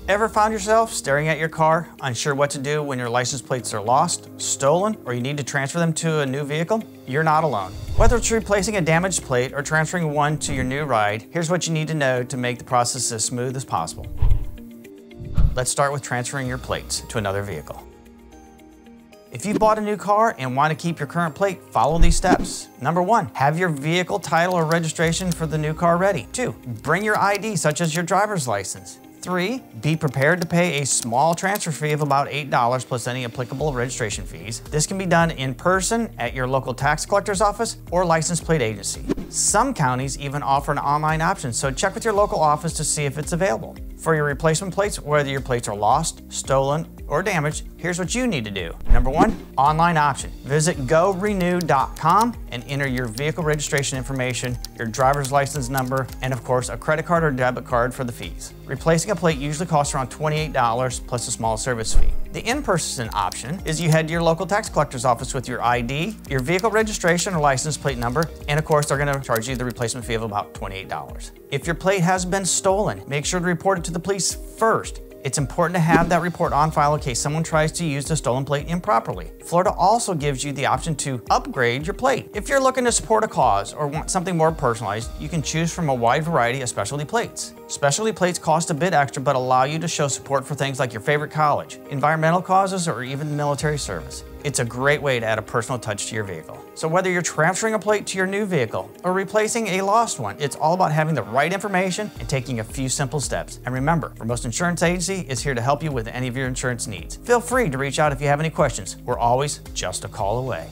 Ever found yourself staring at your car, unsure what to do when your license plates are lost, stolen, or you need to transfer them to a new vehicle? You're not alone. Whether it's replacing a damaged plate or transferring one to your new ride, here's what you need to know to make the process as smooth as possible. Let's start with transferring your plates to another vehicle. If you bought a new car and want to keep your current plate, follow these steps. Number 1, have your vehicle title or registration for the new car ready. 2, bring your ID such as your driver's license. 3, be prepared to pay a small transfer fee of about $8 plus any applicable registration fees. This can be done in person at your local tax collector's office or license plate agency. Some counties even offer an online option, so check with your local office to see if it's available. For your replacement plates, whether your plates are lost, stolen, or damaged, here's what you need to do. Number 1, online option. Visit gorenew.com and enter your vehicle registration information, your driver's license number, and of course a credit card or debit card for the fees. Replacing a plate usually costs around $28 plus a small service fee. The in-person option is you head to your local tax collector's office with your ID, your vehicle registration or license plate number, and of course they're going to charge you the replacement fee of about $28. If your plate has been stolen, make sure to report it to the police first. It's important to have that report on file in case someone tries to use the stolen plate improperly. Florida also gives you the option to upgrade your plate. If you're looking to support a cause or want something more personalized, you can choose from a wide variety of specialty plates. Specialty plates cost a bit extra but allow you to show support for things like your favorite college, environmental causes, or even military service. It's a great way to add a personal touch to your vehicle. So whether you're transferring a plate to your new vehicle or replacing a lost one, it's all about having the right information and taking a few simple steps. And remember, Vermost Insurance Agency is here to help you with any of your insurance needs. Feel free to reach out if you have any questions. We're always just a call away.